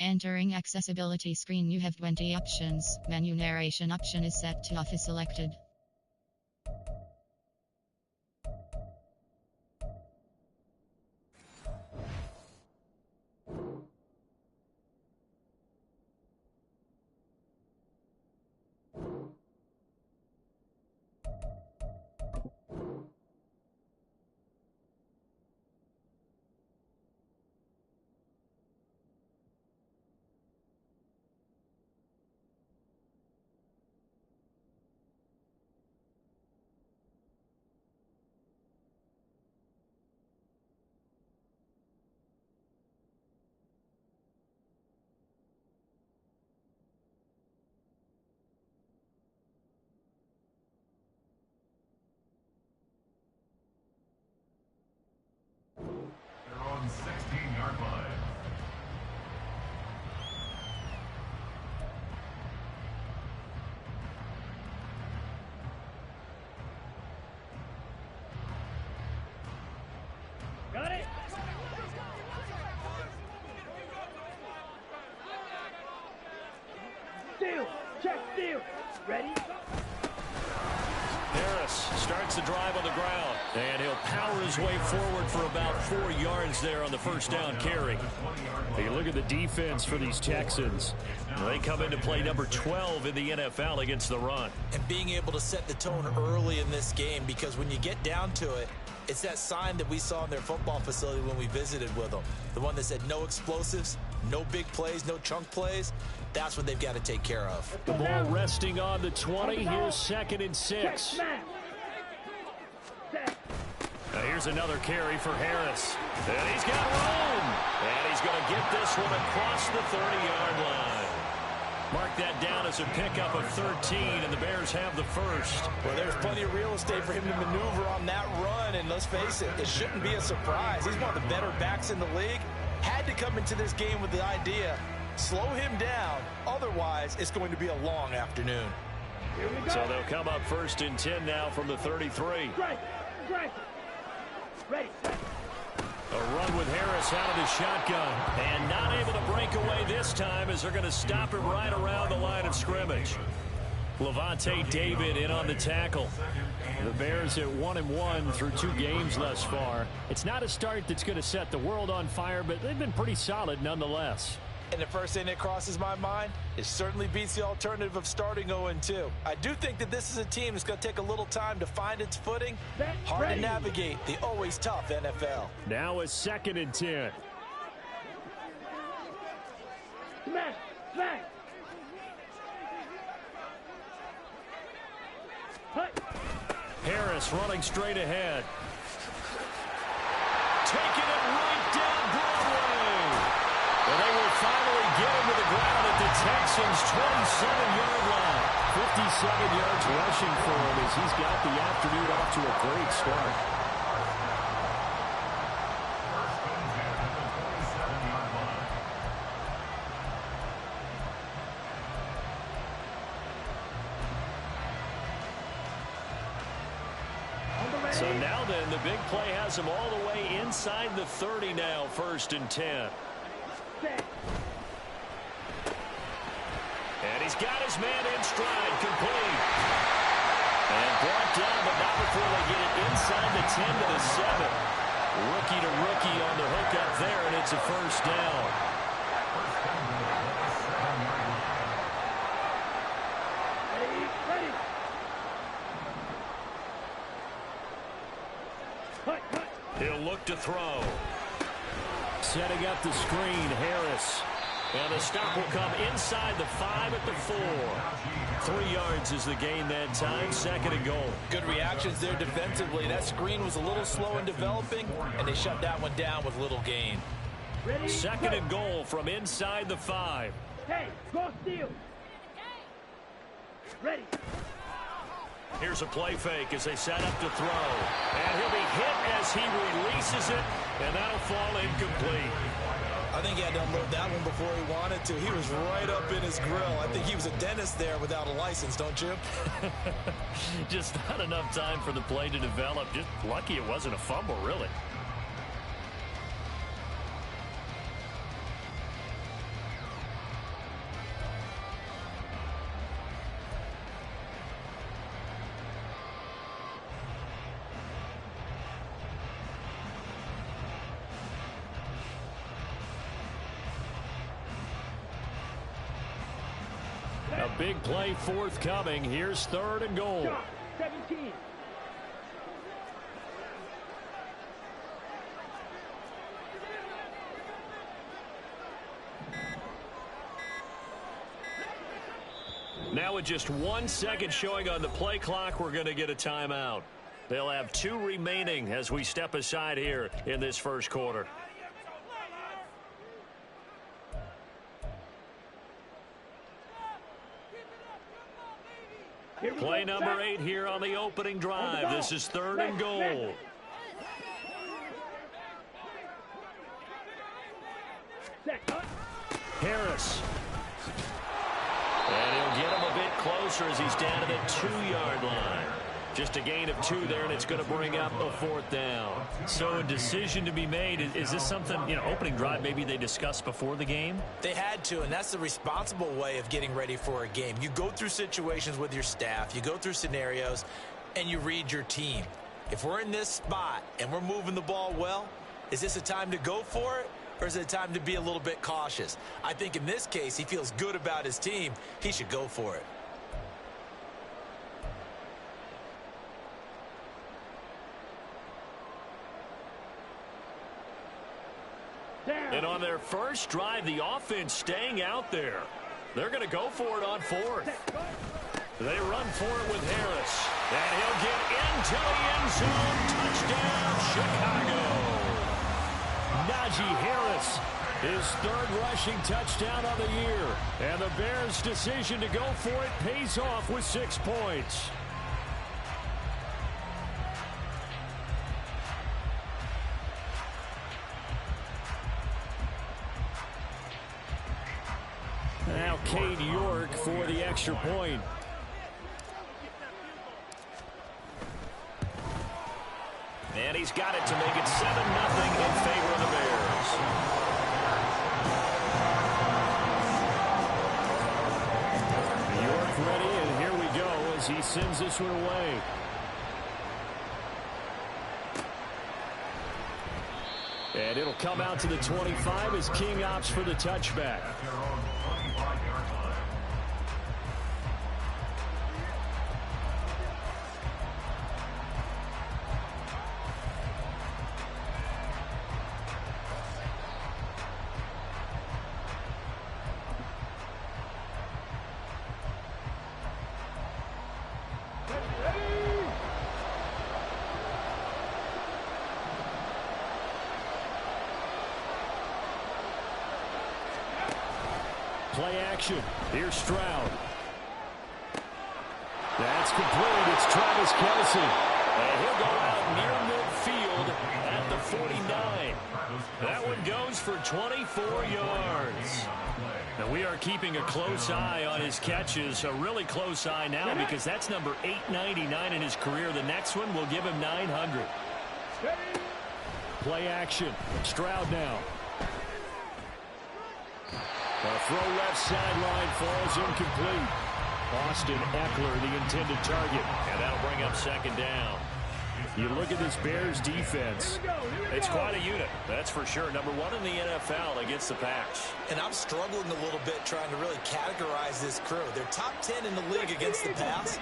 Entering accessibility screen, you have 20 options. Menu narration option is set to off is selected. They're on 16-yard line. Got it. Steal. Check steal. Ready? Harris starts the drive on the ground, and he'll power his way forward for about 4 yards there on the first down carry. You look at the defense for these Texans. They come into play number 12 in the NFL against the run. And being able to set the tone early in this game, because when you get down to it, it's that sign that we saw in their football facility when we visited with them. The one that said no explosives, no big plays, no chunk plays. That's what they've got to take care of. The ball resting on the 20. Here's 2nd and 6. Now here's another carry for Harris. And he's got room. And he's going to get this one across the 30-yard line. Mark that down as a pickup of 13, and the Bears have the first. Well, there's plenty of real estate for him to maneuver on that run, and let's face it, it shouldn't be a surprise. He's one of the better backs in the league. Had to come into this game with the idea, slow him down, otherwise it's going to be a long afternoon. So they'll come up 1st and 10 now from the 33. Ready. A run with Harris out of the shotgun, and not able to break away this time as they're going to stop him right around the line of scrimmage. Lavonte David in on the tackle. The Bears at 1-1 through 2 games thus far. It's not a start that's going to set the world on fire, but they've been pretty solid nonetheless. And the first thing that crosses my mind, it certainly beats the alternative of starting 0-2. I do think that this is a team that's going to take a little time to find its footing. Hard to navigate the always tough NFL. Now a 2nd and 10. Smash. Harris running straight ahead. Taking it right down Broadway. And they will finally get him to the ground at the Texans' 27-yard line. 57 yards rushing for him as he's got the afternoon off to a great start. So now then, the big play has him all the way inside the 30 now, 1st and 10. And he's got his man in stride, complete. And brought down, but not before they get it inside the 10 to the 7. Rookie to rookie on the hook up there, and it's a 1st down. He'll look to throw. Setting up the screen, Harris. And the stop will come inside the 5 at the 4. 3 yards is the gain that time. 2nd and goal. Good reactions there defensively. That screen was a little slow in developing, and they shut that one down with little gain. 2nd and goal from inside the 5. Hey, go steal. Ready. Here's a play fake as they set up to throw. And he'll be hit as he releases it, and that'll fall incomplete. I think he had to unload that one before he wanted to. He was right up in his grill. I think he was a dentist there without a license, don't you? Just not enough time for the play to develop. Just lucky it wasn't a fumble, really. A big play forthcoming. Here's 3rd and goal. Shot, 17. Now with just 1 second showing on the play clock, we're going to get a timeout. They'll have 2 remaining as we step aside here in this first quarter. Play number 8 here on the opening drive. This is 3rd and goal. Harris. And he'll get him a bit closer as he's down to the 2-yard line. Just a gain of 2 there, and it's going to bring up a 4th down. So a decision to be made. Is this something, opening drive maybe they discussed before the game? They had to, and that's the responsible way of getting ready for a game. You go through situations with your staff, you go through scenarios, and you read your team. If we're in this spot and we're moving the ball well, is this a time to go for it? Or is it time to be a little bit cautious? I think in this case, he feels good about his team. He should go for it. And on their first drive, the offense staying out there. They're going to go for it on 4th. They run for it with Harris. And he'll get into the end zone. Touchdown, Chicago. Najee Harris, his 3rd rushing touchdown of the year. And the Bears' decision to go for it pays off with 6 points. Now Cade York for the extra point. And he's got it to make it 7-0 in favor of the Bears. York ready, and here we go as he sends this one away. And it'll come out to the 25 as King opts for the touchback. Play action. Here's Stroud. That's complete. It's Travis Kelce. And he'll go out near midfield at the 49. That one goes for 24 yards. Now we are keeping a close eye on his catches. A really close eye now because that's number 899 in his career. The next one will give him 900. Play action. Stroud now. A throw left sideline falls incomplete. Austin Eckler, the intended target. And that'll bring up 2nd down. You look at this Bears defense. It's quite a unit, that's for sure. Number 1 in the NFL against the pass. And I'm struggling a little bit trying to really categorize this crew. They're top 10 in the league against the pass,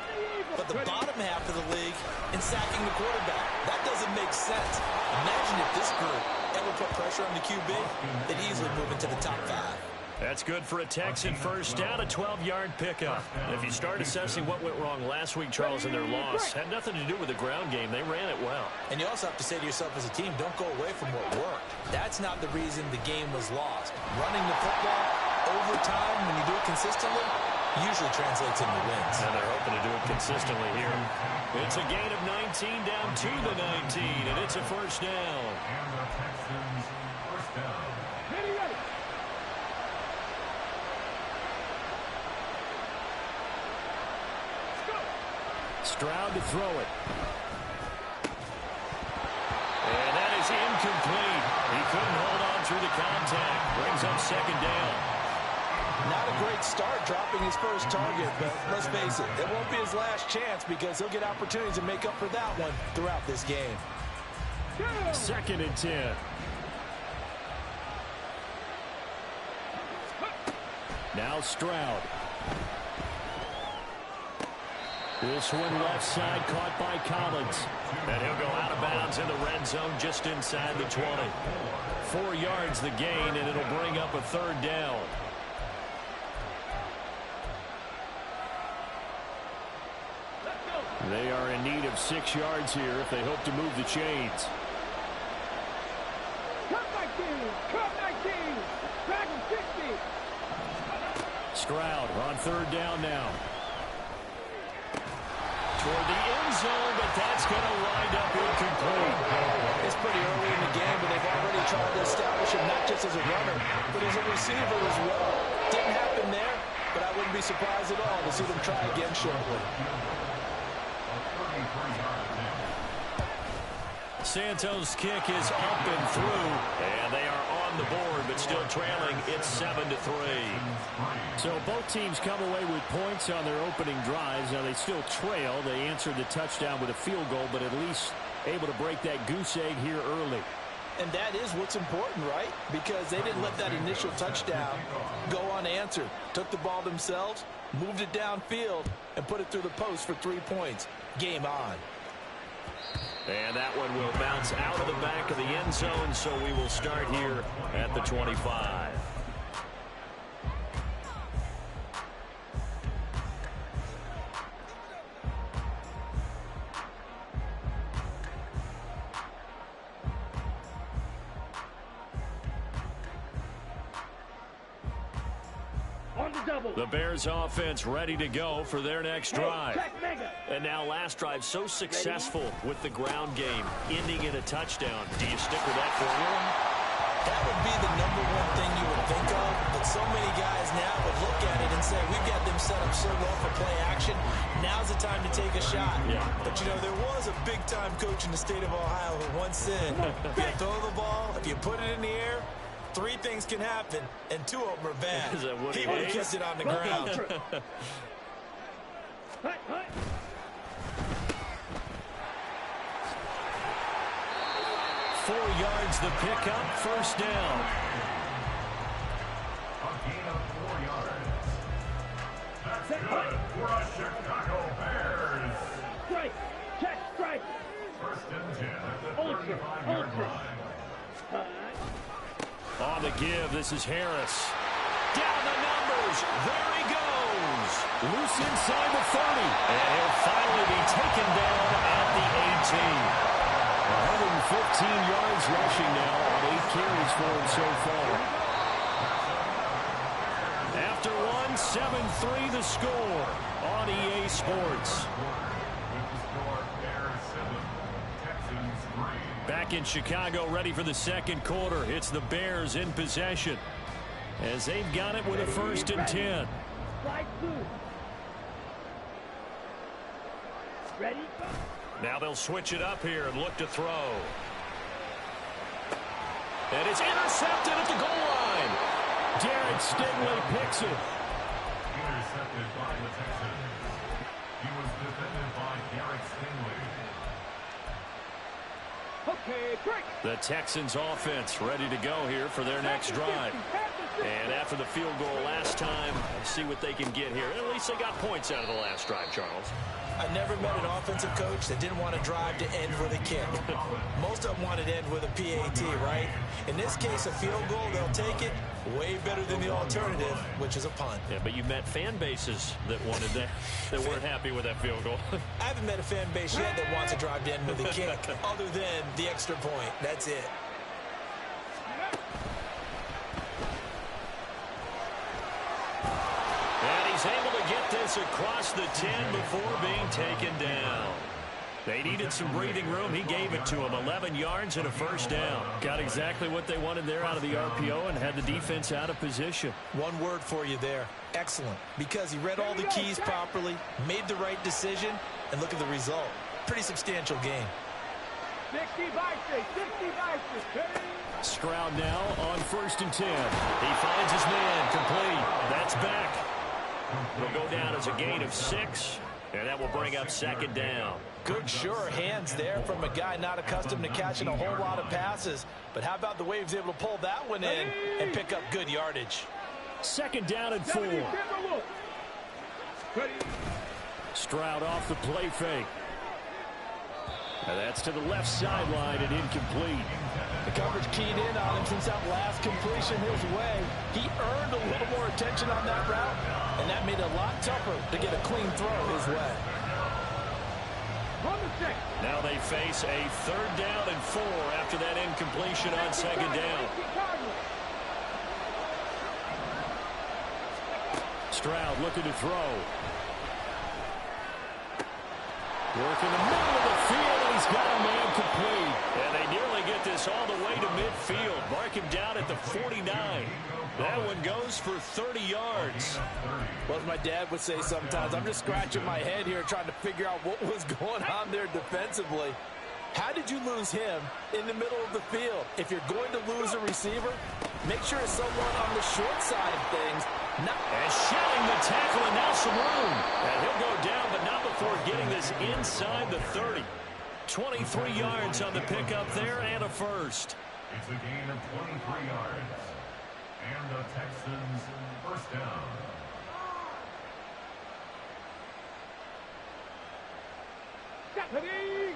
but the bottom half of the league in sacking the quarterback. That doesn't make sense. Imagine if this group ever put pressure on the QB, they'd easily move into the top 5. That's good for a Texan first down, a 12-yard pickup. And if you start assessing what went wrong last week, Charles, in their loss, had nothing to do with the ground game. They ran it well. And you also have to say to yourself as a team, don't go away from what worked. That's not the reason the game was lost. Running the football over time, when you do it consistently, usually translates into wins. And they're hoping to do it consistently here. It's a gain of 19 down to the 19, and it's a first down. And the Texans first down. Stroud to throw it. And that is incomplete. He couldn't hold on through the contact. Brings up 2nd down. Not a great start dropping his first target, but let's face it, it won't be his last chance because he'll get opportunities to make up for that one throughout this game. 2nd and 10. Now Stroud. This one left side, caught by Collins. And he'll go out of bounds in the red zone just inside the 20. 4 yards the gain, and it'll bring up a third down. They are in need of 6 yards here if they hope to move the chains. Cut my team! Cut my team! Dragon 60! Stroud on third down now. Toward the end zone, but that's going to wind up incomplete. It's pretty early in the game, but they've already tried to establish him not just as a runner, but as a receiver as well. Didn't happen there, but I wouldn't be surprised at all to see them try again shortly. Santos' kick is up and through, and they are on the board, but still trailing. It's 7-3. So both teams come away with points on their opening drives. Now they still trail. They answered the touchdown with a field goal, but at least able to break that goose egg here early. And that is what's important, right? Because they didn't let that initial touchdown go unanswered. Took the ball themselves, moved it downfield, and put it through the post for 3 points. Game on. And that one will bounce out of the back of the end zone, so we will start here at the 25. On the double! The Bears offense ready to go for their next drive. And now last drive so successful with the ground game, ending in a touchdown. Do you stick with that formula? That would be the #1 thing you would think of, but so many guys now would look at it and say, we've got them set up so well for play action. Now's the time to take a shot. Yeah. But, you know, there was a big-time coach in the state of Ohio who once said, if you throw the ball, if you put it in the air, 3 things can happen, and 2 of them are bad. Is that what he he would have is? kissed it on the ground. Hut, hut. 4 yards the pickup, first down. A gain of 4 yards. That's good for the Chicago Bears. Strike! Check strike! First and 10 at the Ultra, 35-yard ultra. line. Hut. On the give, this is Harris. Down the numbers. There he goes. Loose inside the 30. And he'll finally be taken down at the 18. 115 yards rushing now on 8 carries for him so far. After 7-3 the score on EA Sports. With the score, Bears 7, Texans 3. Back in Chicago, ready for the second quarter. It's the Bears in possession as they've got it with a 1st and 10. Slide through. Ready? Go. Now they'll switch it up here and look to throw. And it's intercepted at the goal line. Jared Stingley picks it. Intercepted by the Texans. He was defended by Garrett Stingley. Okay, break! The Texans offense ready to go here for their next drive. And after the field goal last time, see what they can get here. At least they got points out of the last drive, Charles. I never met an offensive coach that didn't want to drive to end with a kick. Most of them wanted to end with a PAT, right? In this case, a field goal, they'll take it. Way better than the alternative, which is a punt. Yeah, but you met fan bases that wanted that, that weren't happy with that field goal. I haven't met a fan base yet that wants to drive to end with a kick, other than the extra point. That's it. And he's able to get this across the 10 before being taken down. They needed some breathing room. He gave it to them. 11 yards and a first down. Got exactly what they wanted there out of the RPO and had the defense out of position. One word for you there. Excellent. Because he read all the keys properly, made the right decision, and look at the result. Pretty substantial game. 60 vices, 60 vices. Stroud now on 1st and 10. He finds his man complete. That's back. It'll go down as a gain of 6, and that will bring up 2nd down. Good, sure hands there from a guy not accustomed to catching a whole lot of passes. But how about the way he was able to pull that one in and pick up good yardage? 2nd down and 4. Stroud off the play fake. And that's to the left sideline and incomplete. The coverage keyed in on him since that last completion his way. He earned a little more attention on that route, and that made it a lot tougher to get a clean throw his way. Now they face a 3rd down and 4 after that incompletion on 2nd down. Stroud looking to throw. Working the middle of the field, and he's got a man complete. And they nearly get this all the way to midfield. Mark him down at the 49. That one goes for 30 yards. Well, as my dad would say sometimes, I'm just scratching my head here trying to figure out what was going on there defensively. How did you lose him in the middle of the field? If you're going to lose a receiver, make sure it's someone on the short side of things. And shelling the tackle, and now some room. And he'll go down, but not before getting this inside the 30. 23 yards on the pickup there and a first. It's a gain of 23 yards. And the Texans first down. Deputy!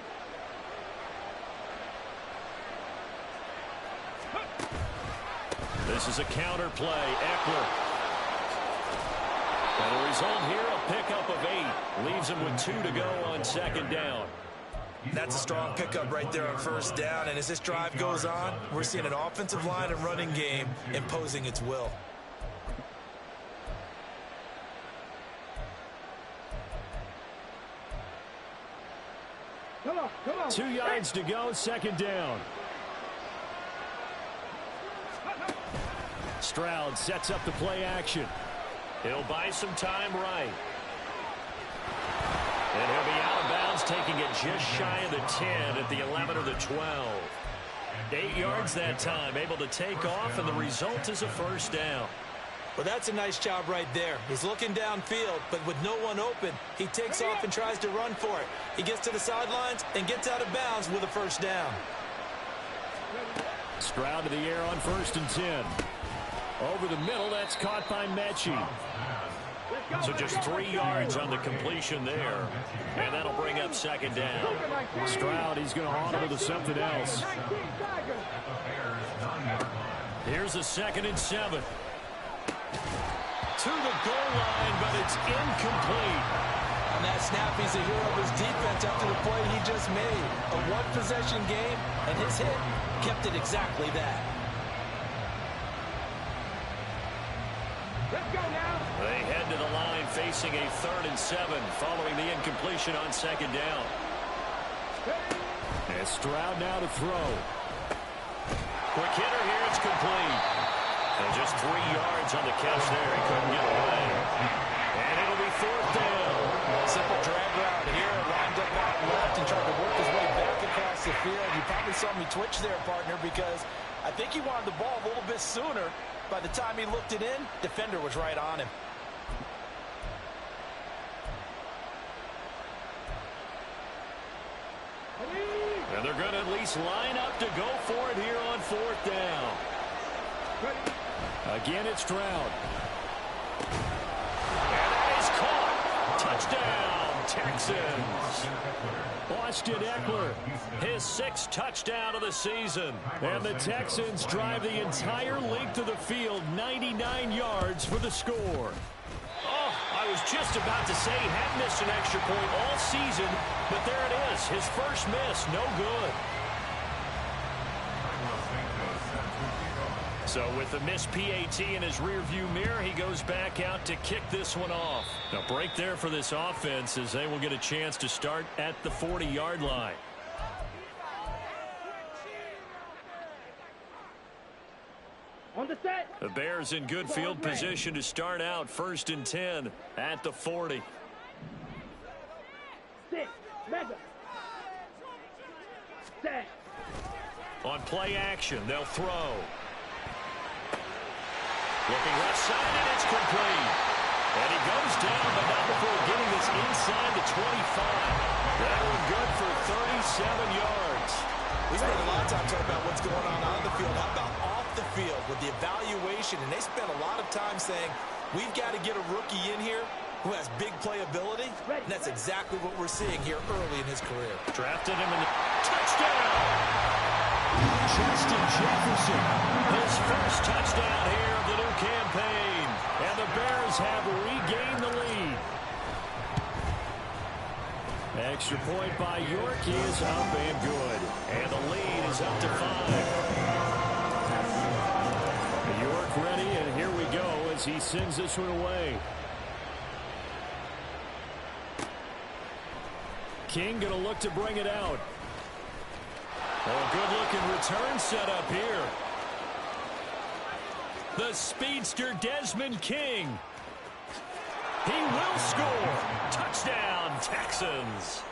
This is a counter play. Eckler. And the result here, a pickup of 8. Leaves him with 2 to go on 2nd down. That's a strong pickup right there on 1st down. And as this drive goes on, we're seeing an offensive line and running game imposing its will. Come on. 2 yards to go, 2nd down. Stroud sets up the play action. He'll buy some time right. And he'll be out of bounds, taking it just shy of the 10 at the 11 or the 12. 8 yards that time, able to take off, and the result is a first down. Well, that's a nice job right there. He's looking downfield, but with no one open, he takes off and tries to run for it. He gets to the sidelines and gets out of bounds with a first down. Stroud to the air on 1st and 10. Over the middle, that's caught by Mechie. So just 3 yards on the completion there. And that'll bring up 2nd down. Stroud, he's going to audible to something else. Here's a 2nd and 7. To the goal line, but it's incomplete. On that snap, he's a hero of his defense after the play he just made. A one-possession game, and his hit kept it exactly that. Let's go now. They head to the line facing a 3rd and 7 following the incompletion on 2nd down. And Stroud now to throw. Quick hitter here, it's complete. And just 3 yards on the catch there. He couldn't get away. And it'll be 4th down. Simple drag route here, lined up out left and tried to work his way back across the field. You probably saw me twitch there, partner, because I think he wanted the ball a little bit sooner. By the time he looked it in, defender was right on him. And they're going to at least line up to go for it here on 4th down. Again, it's Stroud. And that is caught. Touchdown, Texans. Austin Eckler, his 6th touchdown of the season. And the Texans drive the entire length of the field, 99 yards for the score. Oh, I was just about to say he hadn't missed an extra point all season, but there it is, his first miss, no good. So with the missed PAT in his rearview mirror, he goes back out to kick this one off. A break there for this offense as they will get a chance to start at the 40-yard line. On the set. The Bears in good field position to start out 1st and 10 at the 40. 6, mega. Set. On play action, they'll throw. Looking left side, and it's complete. And he goes down, but not before getting this inside the 25. That one good for 37 yards. We spent a lot of time talking about what's going on the field. How about off the field with the evaluation? And they spent a lot of time saying, we've got to get a rookie in here who has big playability, and that's exactly what we're seeing here early in his career. Drafted him in the touchdown! Justin Jefferson, his first touchdown here of the new campaign. And the Bears have regained the lead. Extra point by York is up and good. And the lead is up to 5. York ready, and here we go as he sends this one away. King going to look to bring it out. Oh, good-looking return set up here. The speedster Desmond King. He will score. Touchdown, Texans.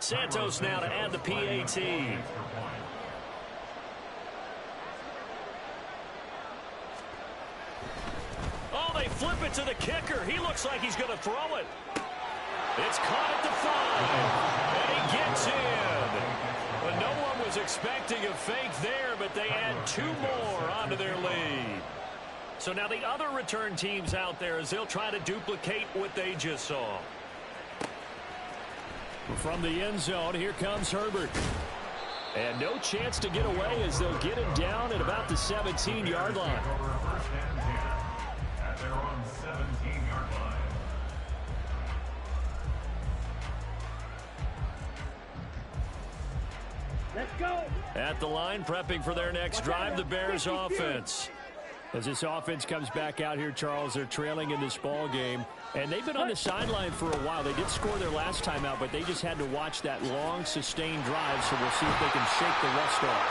Santos now to add the PAT. Oh, they flip it to the kicker. He looks like he's going to throw it. It's caught at the 5. And he gets in. But no one was expecting a fake there, but they add 2 more onto their lead. So now the other return teams out there as they'll try to duplicate what they just saw. From the end zone, here comes Herbert. And no chance to get away as they'll get him down at about the 17-yard line. First and 10 at their own 17-yard line. Let's go. At the line, prepping for their next drive, the Bears offense. As this offense comes back out here, Charles, they're trailing in this ball game. And they've been on the sideline for a while. They did score their last time out, but they just had to watch that long, sustained drive, so we'll see if they can shake the rust off.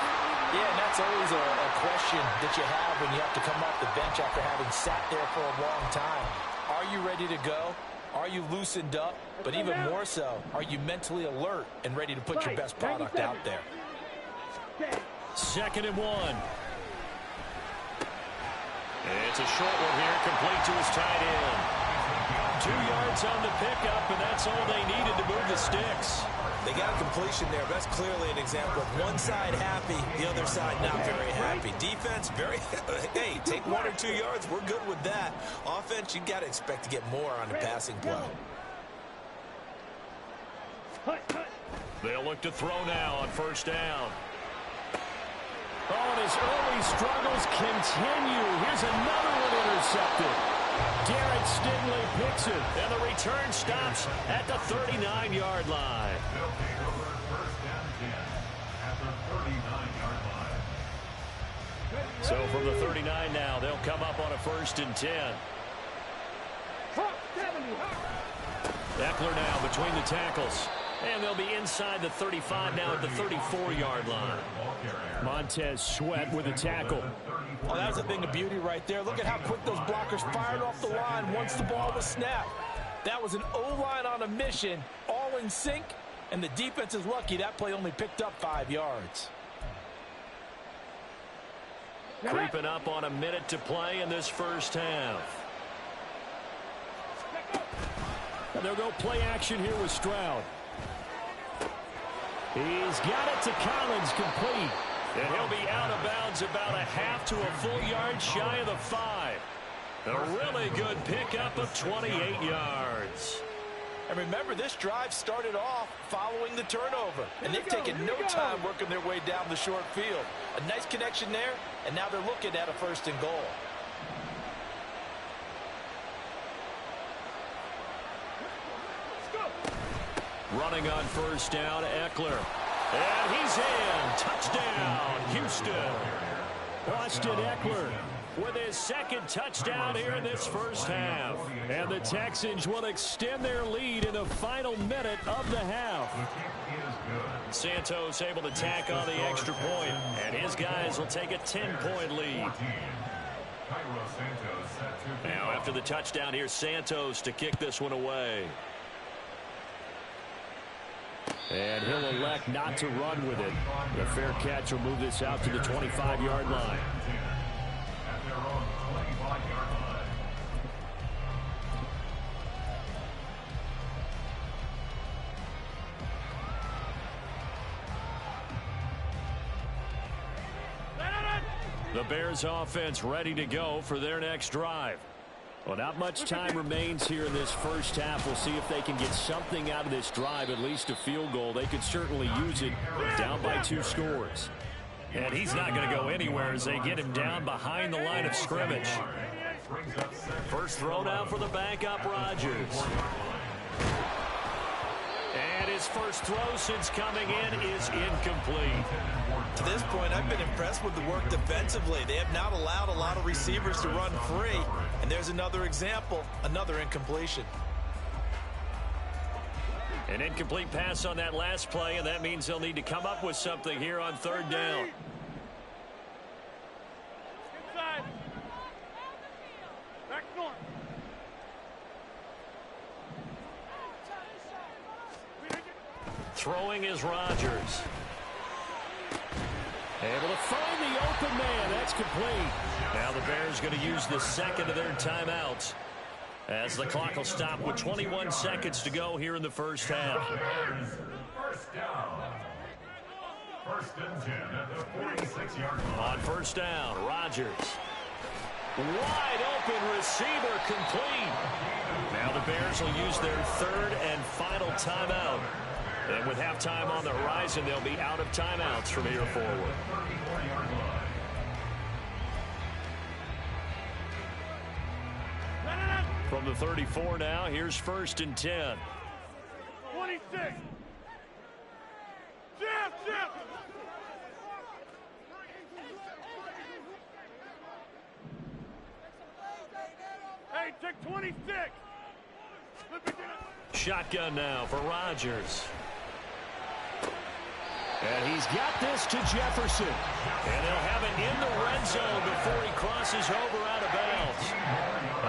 Yeah, and that's always a question that you have when you have to come off the bench after having sat there for a long time. Are you ready to go? Are you loosened up? But even more so, are you mentally alert and ready to put your best product out there? 2nd and 1. It's a short one here, complete to his tight end. 2 yards on the pickup, and that's all they needed to move the sticks. They got a completion there. That's clearly an example of one side happy, the other side not very happy. Defense, very, hey, take 1 or 2 yards. We're good with that. Offense, you got to expect to get more on the passing play. They'll look to throw now on 1st down. Oh, and his early struggles continue. Here's another one intercepted. Garrett Stingley picks it, and the return stops at the 39-yard line. They'll take over 1st and 10 at the 39-yard line. So from the 39 now, they'll come up on a 1st and 10. Eckler now between the tackles. And they'll be inside the 35 now at the 34-yard line. Montez Sweat with a tackle. Oh, that was a thing of beauty right there. Look at how quick those blockers fired off the line once the ball was snapped. That was an O-line on a mission, all in sync, and the defense is lucky that play only picked up 5 yards. Creeping up on a minute to play in this first half. And they'll go play action here with Stroud. He's got it to Collins, complete. And he'll be out of bounds about a half to a full yard shy of the 5. A really good pickup of 28 yards. And remember, this drive started off following the turnover. And they've taken no time working their way down the short field. A nice connection there, and now they're looking at a 1st and goal. Running on 1st down, Eckler. And he's in. Touchdown, Houston. Austin Eckler with his 2nd touchdown here in this first half. And the Texans will extend their lead in the final minute of the half. Santos able to tack on the extra point, and his guys will take a 10-point lead. Now after the touchdown, here's Santos to kick this one away. And he'll elect not to run with it. The fair catch will move this out to the 25-yard line. At their own 25-yard line. The Bears offense ready to go for their next drive. Well, not much time remains here in this first half. We'll see if they can get something out of this drive, at least a field goal. They could certainly use it down by 2 scores. And he's not going to go anywhere as they get him down behind the line of scrimmage. First throw down for the backup, Rodgers. And his first throw since coming in is incomplete. To this point, I've been impressed with the work defensively. They have not allowed a lot of receivers to run free. And there's another example, another incompletion. An incomplete pass on that last play, and that means they'll need to come up with something here on 3rd down. Inside. Back north. Throwing is Rodgers. Able to find the open man. That's complete. Now the Bears going to use the second of their timeouts as the clock will stop with 21 seconds to go here in the first half. First down. 1st and 10 at the 46-yard line. On 1st down, Rodgers. Wide open receiver, complete. Now the Bears will use their 3rd and final timeout. And with halftime on the horizon, they'll be out of timeouts from here forward. From the 34 now, here's 1st and 10. 26. Jeff. Hey, take 26. Shotgun now for Rodgers. And he's got this to Jefferson. And they'll have it in the red zone before he crosses over out of bounds.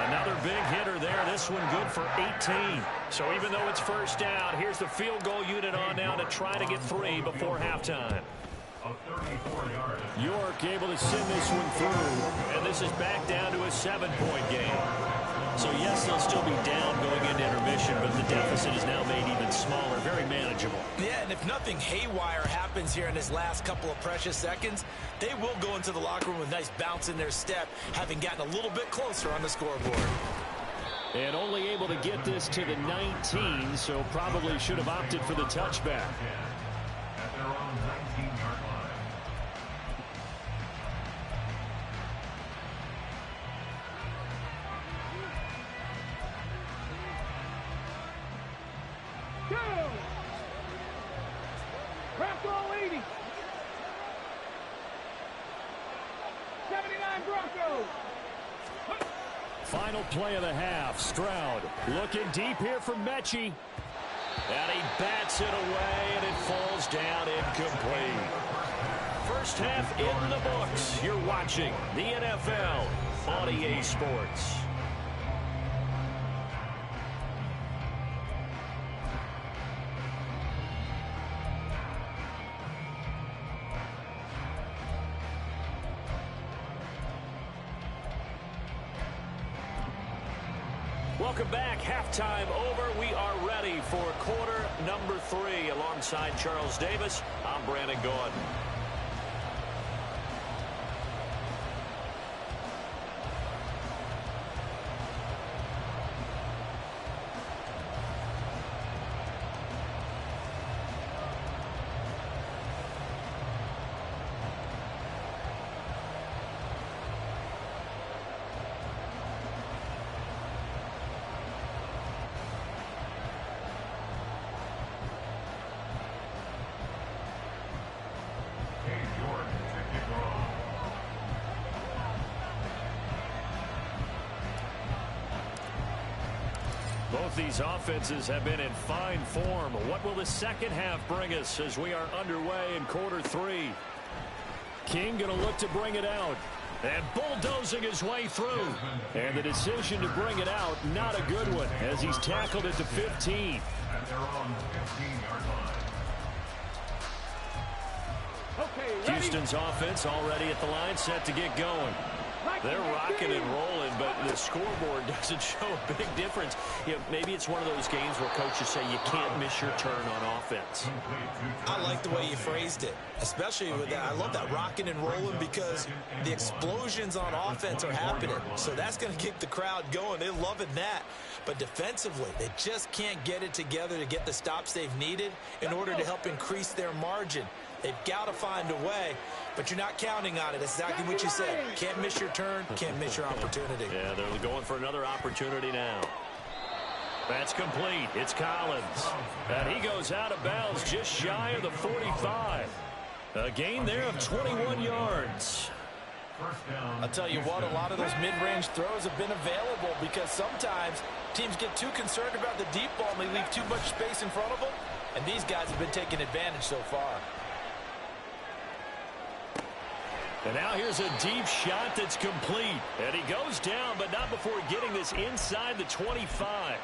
Another big hitter there. This one good for 18. So even though it's 1st down, here's the field goal unit on now to try to get 3 before halftime. York able to send this one through. And this is back down to a 7-point game. So, yes, they'll still be down going into intermission, but the deficit is now made even smaller, very manageable. Yeah, and if nothing haywire happens here in this last couple of precious seconds, they will go into the locker room with a nice bounce in their step, having gotten a little bit closer on the scoreboard. And only able to get this to the 19, so probably should have opted for the touchback. At their own 19-yard line. Craft all 80. 79 Broncos. Final play of the half. Stroud looking deep here from Mechie. And he bats it away, and it falls down incomplete. First half in the books. You're watching the NFL on EA Sports. Welcome back. Halftime over. We are ready for quarter number 3. Alongside Charles Davis, I'm Brandon Gaudin. Both these offenses have been in fine form. What will the second half bring us as we are underway in quarter 3? King going to look to bring it out. And bulldozing his way through. And the decision to bring it out, not a good one, as he's tackled at the 15. At their own 15-yard line. Okay, ready? Houston's offense already at the line, set to get going. They're rocking and rolling, but the scoreboard doesn't show a big difference. You know, maybe it's one of those games where coaches say you can't miss your turn on offense. I like the way you phrased it, especially with that. I love that rocking and rolling because the explosions on offense are happening. So that's going to keep the crowd going. They're loving that. But defensively, they just can't get it together to get the stops they've needed in order to help increase their margin. They've got to find a way, but you're not counting on it. That's exactly what you said. Can't miss your turn, can't miss your opportunity. Yeah, they're going for another opportunity now. That's complete. It's Collins. And he goes out of bounds just shy of the 45. A gain there of 21 yards. I'll tell you what, a lot of those mid-range throws have been available because sometimes teams get too concerned about the deep ball and they leave too much space in front of them, and these guys have been taking advantage so far. And now here's a deep shot that's complete. And he goes down, but not before getting this inside the 25.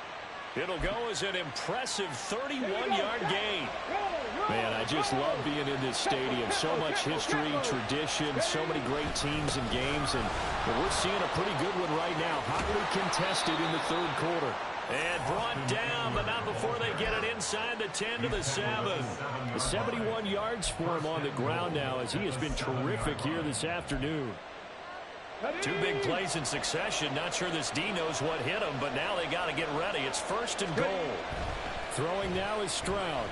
It'll go as an impressive 31-yard gain. Man, I just love being in this stadium. So much history, tradition, so many great teams and games. And we're seeing a pretty good one right now. Hotly contested in the third quarter. And brought down, but not before they get it inside the 10 to the 7. 71 yards for him on the ground now as he has been terrific here this afternoon. Two big plays in succession. Not sure this D knows what hit him, but now they got to get ready. It's 1st and goal. Throwing now is Stroud.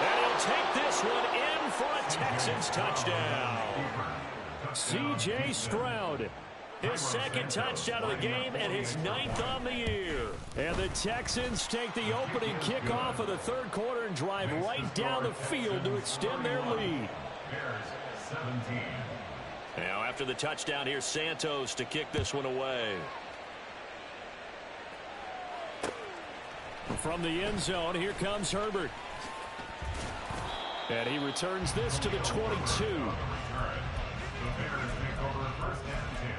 And he'll take this one in for a Texans touchdown. C.J. Stroud. His second touchdown of the game and his 9th on the year. And the Texans take the opening kickoff of the third quarter and drive right down the field to extend their lead. Now after the touchdown, here's Santos to kick this one away. From the end zone, here comes Herbert. And he returns this to the 22. The Bears take over 1st and 10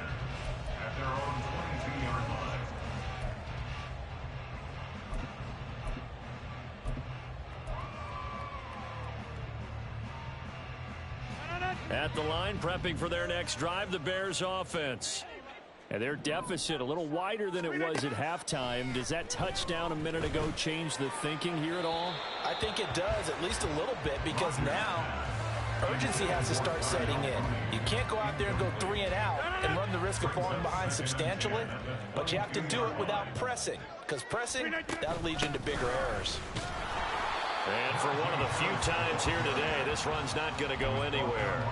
at their own 22-yard line. At the line, prepping for their next drive, the Bears offense. And their deficit a little wider than it was at halftime. Does that touchdown a minute ago change the thinking here at all? I think it does, at least a little bit, because now urgency has to start setting in. You can't go out there and go 3 and out and run the risk of falling behind substantially, but you have to do it without pressing, because pressing, that'll lead you into bigger errors. And for one of the few times here today, this run's not going to go anywhere.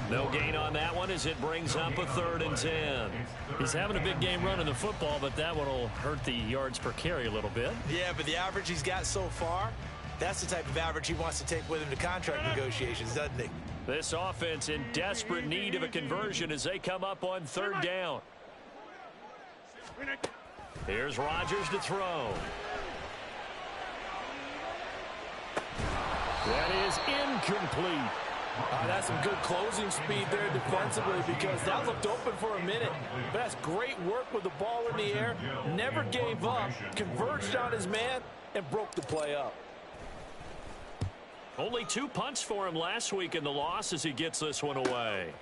No gain on that one as it brings up a 3rd and 10. He's having a big game running the football, but that one will hurt the yards per carry a little bit. Yeah, but the average he's got so far, that's the type of average he wants to take with him to contract negotiations, doesn't he? This offense in desperate need of a conversion as they come up on 3rd down. Here's Rodgers to throw. That is incomplete. That's some good closing speed there defensively because that looked open for a minute. But that's great work with the ball in the air. Never gave up, converged on his man, and broke the play up. Only 2 punts for him last week in the loss as he gets this one away.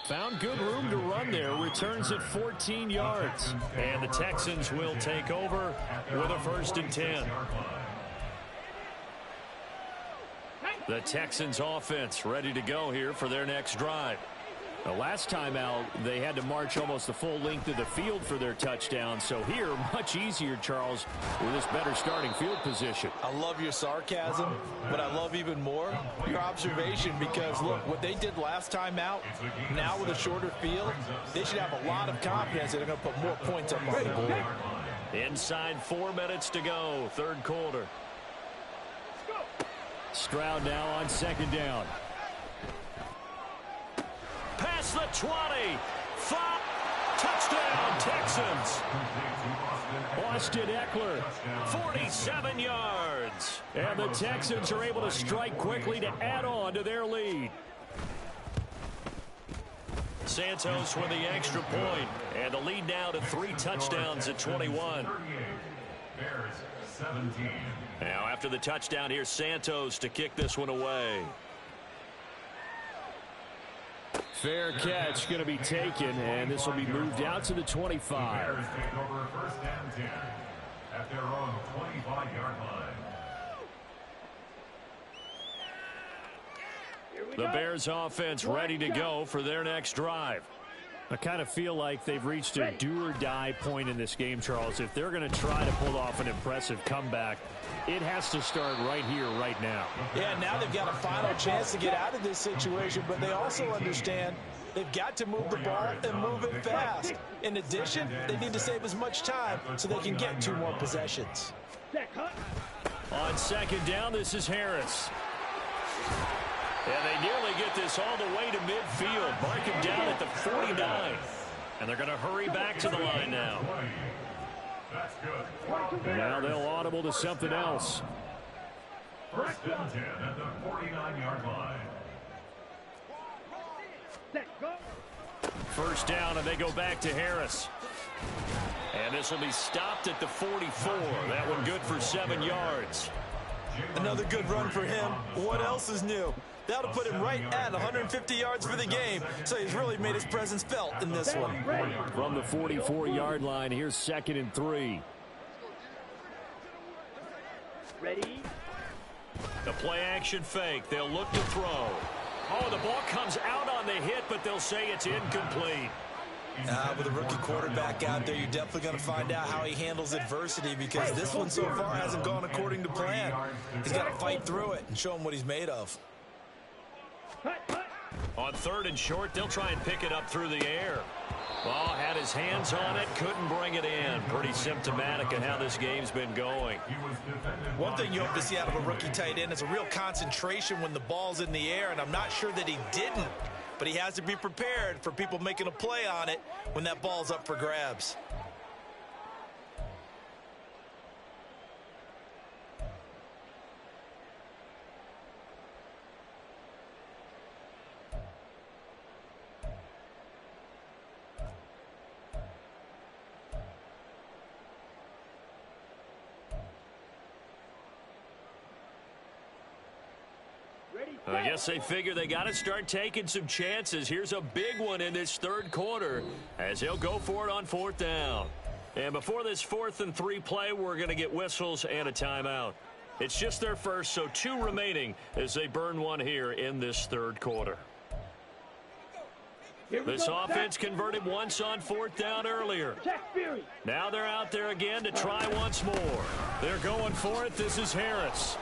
Found good room to run there. Returns at 14 yards. And the Texans will take over with a 1st and 10. The Texans offense ready to go here for their next drive. The last time out, they had to march almost the full length of the field for their touchdown. So here, much easier, Charles, with this better starting field position. I love your sarcasm, but I love even more your observation because, look, what they did last time out, now with a shorter field, they should have a lot of confidence that they're going to put more points up on the board. Inside 4 minutes to go, 3rd quarter. Stroud now on 2nd down. Past the 20. 5. Touchdown, Texans. Austin Eckler, 47 yards. And the Texans are able to strike quickly to add on to their lead. Santos with the extra point. And the lead now to 3 touchdowns at 21. Bears 17. Now after the touchdown, here's Santos to kick this one away. Fair catch going to be taken, and this will be moved out to the 25. Bears take over first and 10 at their own 25-yard line. The Bears offense ready to go for their next drive. I kind of feel like they've reached a do-or-die point in this game, Charles. If they're going to try to pull off an impressive comeback, it has to start right here, right now. Yeah, now they've got a final chance to get out of this situation, but they also understand they've got to move the ball and move it fast. In addition, they need to save as much time so they can get 2 more possessions. On second down, this is Harris. And they nearly get this all the way to midfield. Mark him down at the 49. And they're going to hurry back to the line now. That's good. Now they'll audible to something else. First and 10 at the 49-yard line. First down, and they go back to Harris. And this will be stopped at the 44. That one good for 7 yards. Another good run for him. What else is new? That'll put him right at 150 yards for the game, so he's really made his presence felt in this one. From the 44-yard line, here's 2nd and 3. Ready? The play-action fake. They'll look to throw. Oh, the ball comes out on the hit, but they'll say it's incomplete. With a rookie quarterback out there, you're definitely going to find out how he handles adversity, because this one so far hasn't gone according to plan. He's got to fight through it and show him what he's made of. On 3rd and short, they'll try and pick it up through the air. Ball had his hands on it, couldn't bring it in. Pretty symptomatic of how this game's been going. One thing you hope to see out of a rookie tight end is a real concentration when the ball's in the air, and I'm not sure that he didn't. But he has to be prepared for people making a play on it when that ball's up for grabs. I guess they figure they got to start taking some chances. Here's a big one in this 3rd quarter as he'll go for it on 4th down. And before this 4th and 3 play, we're going to get whistles and a timeout. It's just their first, so 2 remaining as they burn one here in this 3rd quarter. This offense converted once on 4th down earlier. Now they're out there again to try once more. They're going for it. This is Harris.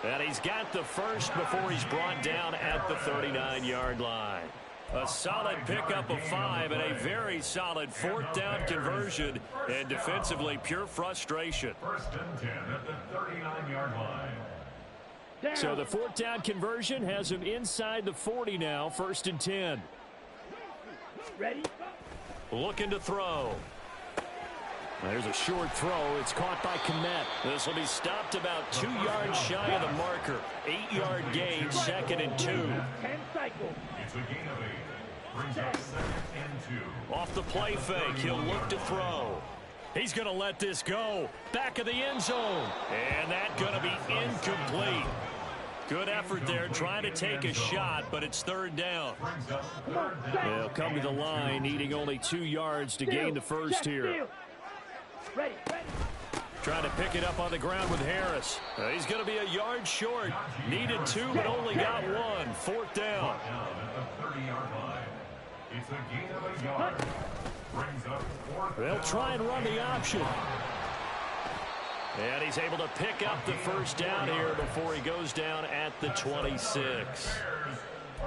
And he's got the first before he's brought down at the 39-yard line. A solid pickup of 5 and a very solid 4th down conversion, and defensively pure frustration. First and 10 at the 39-yard line. So the 4th down conversion has him inside the 40 now, 1st and 10. Ready? Looking to throw. There's a short throw. It's caught by Kmet. This will be stopped about 2 yards shy of the marker. 8-yard gain, 2nd and 2. 10 cycles. It's a gain of 8. Brings up 2nd and 2. Off the play fake, he'll look to throw. He's going to let this go. Back of the end zone. And that's going to be incomplete. Good effort there, trying to take a shot, but it's 3rd down. They'll come to the line, needing only 2 yards to gain the first here. Ready. Trying to pick it up on the ground with Harris. He's going to be a yard short. Needed 2, but only got 1. 4th down. At the 30-yard line. It's a gain of a yard. Brings up 4th. They'll try and run the option. And he's able to pick up the first down here before he goes down at the 26.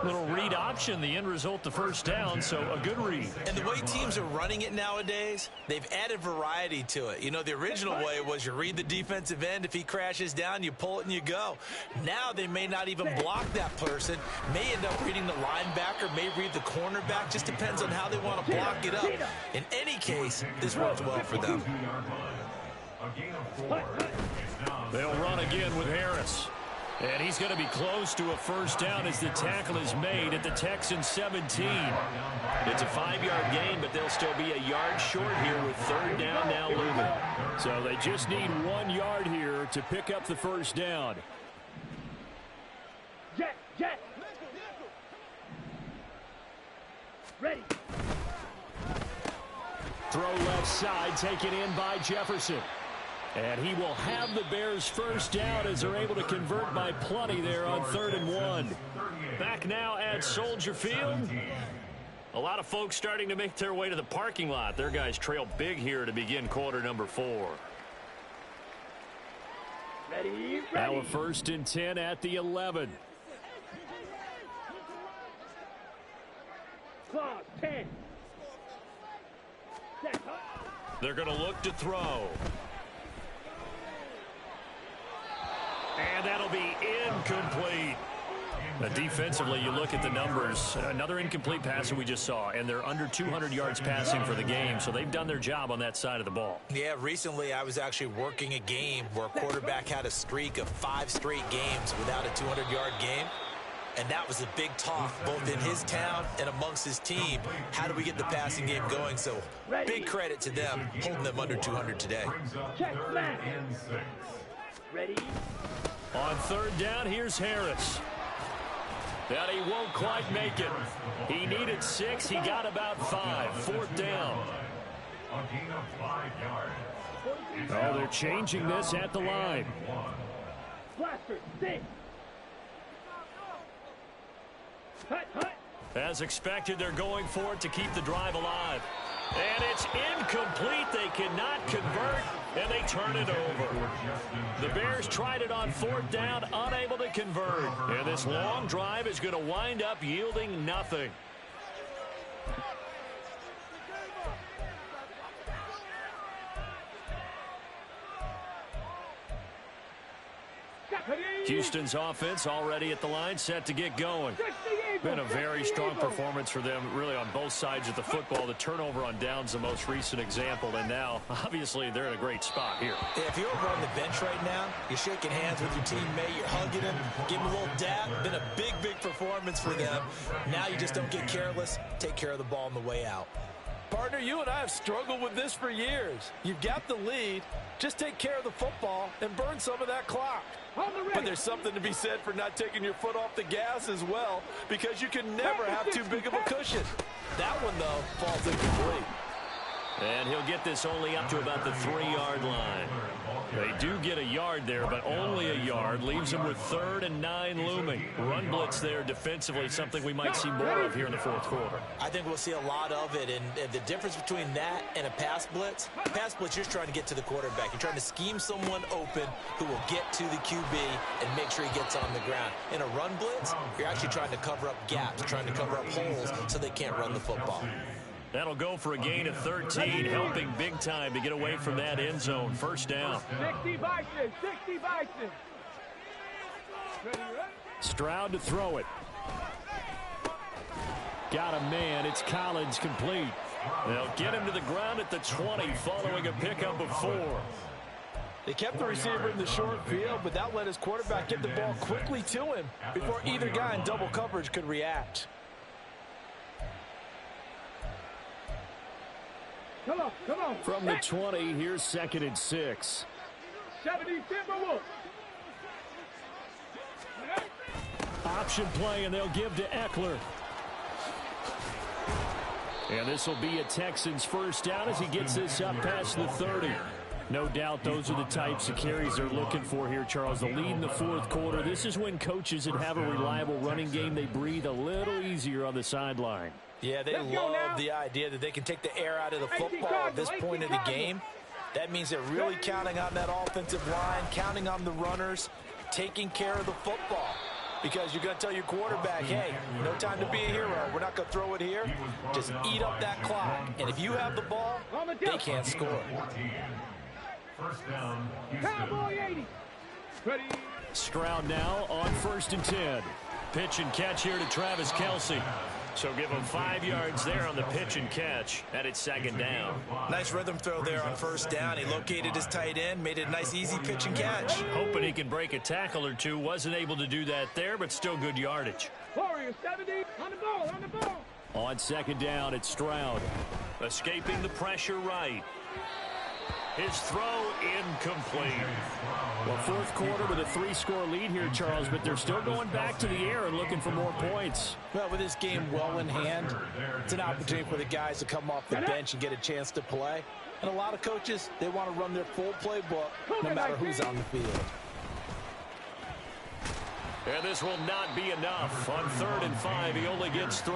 Little read option, the end result, the first down, so a good read. And the way teams are running it nowadays, they've added variety to it. You know, the original way was you read the defensive end. If he crashes down, you pull it and you go. Now they may not even block that person, may end up reading the linebacker, may read the cornerback. Just depends on how they want to block it up. In any case, this works well for them. A gain of 4. They'll run again with Harris. And he's going to be close to a first down as the tackle is made at the Texans 17. It's a 5-yard gain, but they'll still be a yard short here with 3rd down now looming. So they just need 1 yard here there to pick up the first down. Jet, jet. Ready. Throw left side, taken in by Jefferson. And he will have the Bears first down as they're able to convert by plenty there on 3rd and 1. Back now at Soldier Field. A lot of folks starting to make their way to the parking lot. Their guys trail big here to begin quarter number 4. Ready, ready. Now a 1st and 10 at the 11. Clause 10. Set up. They're going to look to throw. And that'll be incomplete. Defensively, you look at the numbers. Another incomplete pass that we just saw, and they're under 200 yards passing for the game, so they've done their job on that side of the ball. Yeah, recently I was actually working a game where a quarterback had a streak of 5 straight games without a 200-yard game. And that was a big talk, both in his town and amongst his team. How do we get the passing game going? So big credit to them, holding them under 200 today. Check flat. Ready. On 3rd down, here's Harris. And he won't quite make it. He needed 6. He got about 5. 4th down. A gain of 5 yards. Oh, they're changing this at the line. Blaster, 6. Hut, hut. As expected, they're going for it to keep the drive alive. And it's incomplete. They cannot convert, and they turn it over. The Bears tried it on 4th down, unable to convert. And this long drive is going to wind up yielding nothing. Houston's offense already at the line, set to get going. Been a very strong performance for them, really, on both sides of the football. The turnover on downs, the most recent example, and now, obviously, they're in a great spot here. Yeah, if you're over on the bench right now, you're shaking hands with your teammate, you're hugging him, giving him a little dab. Been a big, big performance for them. Now you just don't get careless. Take care of the ball on the way out. Partner, you and I have struggled with this for years. You've got the lead. Just take care of the football and burn some of that clock. But there's something to be said for not taking your foot off the gas as well, because you can never have too big of a cushion. That one, though, falls incomplete. And he'll get this only up to about the 3-yard line. They do get a yard there, but only a yard. Leaves them with 3rd and 9 looming. Run blitz there defensively, something we might see more of here in the 4th quarter. I think we'll see a lot of it, and the difference between that and a pass blitz, you're just trying to get to the quarterback. You're trying to scheme someone open who will get to the QB and make sure he gets on the ground. In a run blitz, you're actually trying to cover up gaps, trying to cover up holes so they can't run the football. That'll go for a gain of 13, helping big time to get away from that end zone. 1st down. 60 Bison, 60 Bison. Ready, ready. Stroud to throw it. Got a man. It's Collins, complete. They'll get him to the ground at the 20 following a pickup of 4. They kept the receiver in the short field, but that let his quarterback get the ball quickly to him before either guy in double coverage could react. Come on, come on. From the 20, here's 2nd and 6. 70 Timberwolves. Option play, and they'll give to Eckler. And this will be a Texans first down as he gets this up past the 30. No doubt those are the types of carries they're looking for here, Charles. The lead in the 4th quarter. This is when coaches that have a reliable running game, they breathe a little easier on the sideline. Yeah, they love the idea that they can take the air out of the football at this point in the game. That means they're really counting on that offensive line, counting on the runners, taking care of the football. Because you're going to tell your quarterback, hey, no time to be a hero. We're not going to throw it here. Just eat up that clock. And if you have the ball, they can't score. 1st down, Cowboy 80. Ready. Stroud now on 1st and 10. Pitch and catch here to Travis Kelce. So give him 5 yards there on the pitch and catch. And it's 2nd down. Nice rhythm throw there on 1st down. He located his tight end, made it a nice, easy pitch and catch. Hoping he can break a tackle or two. Wasn't able to do that there, but still good yardage. Warriors 70 on the ball, on the ball. On 2nd down, it's Stroud. Escaping the pressure right. His throw incomplete. Well, fourth quarter with a 3-score lead here, Charles, but they're still going back to the air and looking for more points. Well, with this game well in hand, it's an opportunity for the guys to come off the bench and get a chance to play. And a lot of coaches, they want to run their full playbook no matter who's on the field. And this will not be enough. On 3rd and 5, he only gets 3.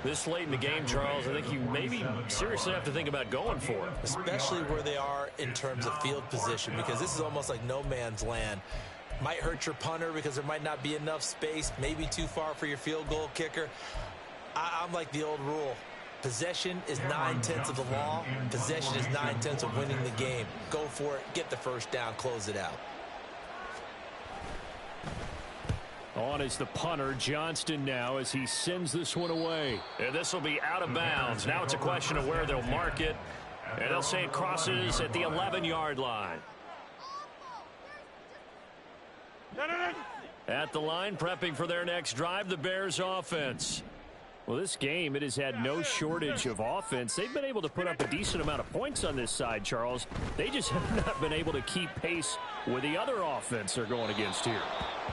This late in the game, Charles, I think you maybe seriously have to think about going for it. Especially where they are in terms of field position, because this is almost like no man's land. Might hurt your punter because there might not be enough space, maybe too far for your field goal kicker. I'm like the old rule. Possession is 9/10 of the law. Possession is 9/10 of winning the game. Go for it, get the first down, close it out. On is the punter, Johnston, now as he sends this one away. And this will be out of bounds. Now it's a question of where they'll mark it. And they'll say it crosses at the 11-yard line. At the line, prepping for their next drive, the Bears offense. Well, this game, it has had no shortage of offense. They've been able to put up a decent amount of points on this side, Charles. They just have not been able to keep pace with the other offense they're going against here.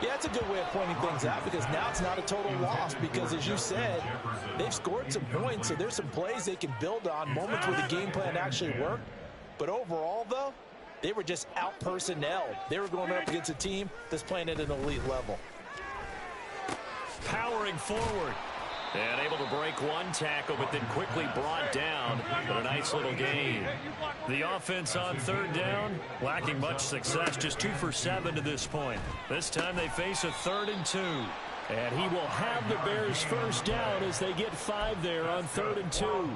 Yeah, it's a good way of pointing things out because now it's not a total loss because, as you said, they've scored some points, so there's some plays they can build on, moments where the game plan actually worked. But overall, though, they were just out-personnelled. They were going up against a team that's playing at an elite level. Powering forward. And able to break one tackle, but then quickly brought down. But a nice little gain. The offense on 3rd down, lacking much success. Just 2 for 7 to this point. This time they face a 3rd and 2. And he will have the Bears first down as they get 5 there on 3rd and 2.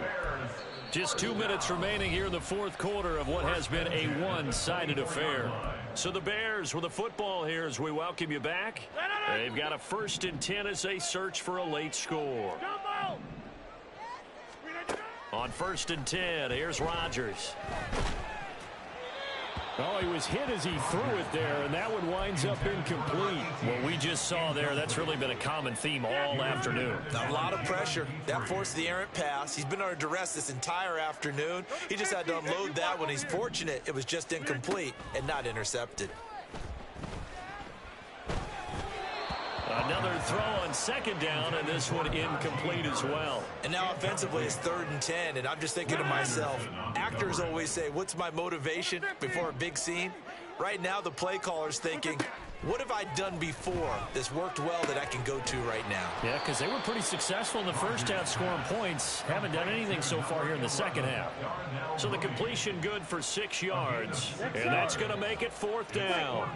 Just 2 minutes remaining here in the 4th quarter of what has been a one-sided affair. So the Bears with the football here as we welcome you back. They've got a 1st and 10 as they search for a late score. On 1st and 10, here's Rodgers. Oh, he was hit as he threw it there, and that one winds up incomplete. What we just saw there, that's really been a common theme all afternoon. A lot of pressure. That forced the errant pass. He's been under duress this entire afternoon. He just had to unload that one. He's fortunate it was just incomplete and not intercepted. Another throw on 2nd down, and this one incomplete as well. And now offensively it's 3rd and 10, and I'm just thinking to myself, actors always say, what's my motivation before a big scene? Right now the play caller's thinking, what have I done before that's worked well that I can go to right now? Yeah, because they were pretty successful in the first half scoring points. Haven't done anything so far here in the second half. So the completion good for 6 yards, and that's going to make it 4th down.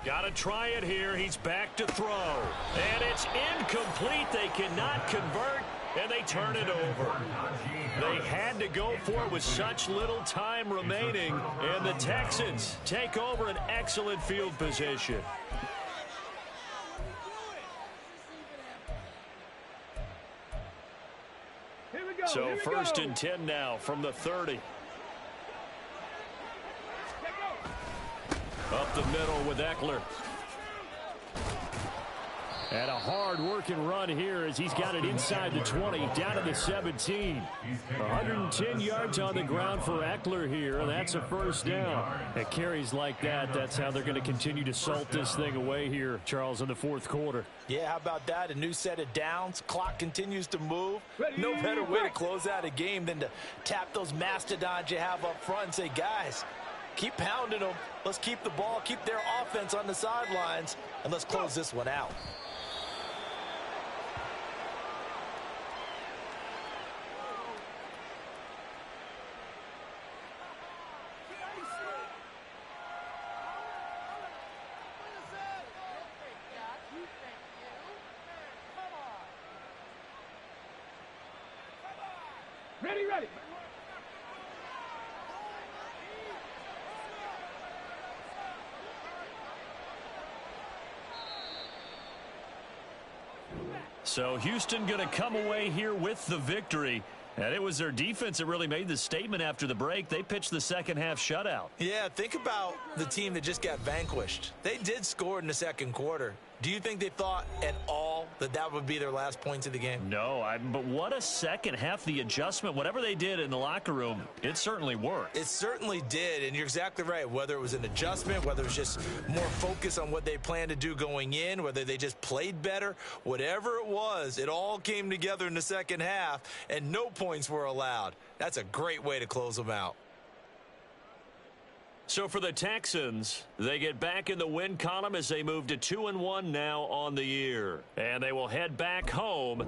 Got to try it here. He's back to throw. And it's incomplete. They cannot convert, and they turn it over. They had to go for it with such little time remaining, and the Texans take over an excellent field position. So 1st and 10 now from the 30. Up the middle with Eckler. And a hard-working run here as he's got it inside the 20, down to the 17. 110 yards on the ground for Eckler here, and that's a 1st down. At carries like that, that's how they're going to continue to salt this thing away here, Charles, in the 4th quarter. Yeah, how about that? A new set of downs. Clock continues to move. No better way to close out a game than to tap those mastodons you have up front and say, guys, keep pounding them. Let's keep the ball, keep their offense on the sidelines, and let's close this one out. Ready. So Houston going to come away here with the victory. And it was their defense that really made the statement after the break. They pitched the second half shutout. Yeah, think about the team that just got vanquished. They did score in the second quarter. Do you think they thought at all that would be their last points of the game? No, but what a second half. The adjustment, whatever they did in the locker room, it certainly worked. It certainly did, and you're exactly right. Whether it was an adjustment, whether it was just more focus on what they planned to do going in, whether they just played better, whatever it was, it all came together in the second half, and no points were allowed. That's a great way to close them out. So for the Texans, they get back in the win column as they move to 2-1 now on the year. And they will head back home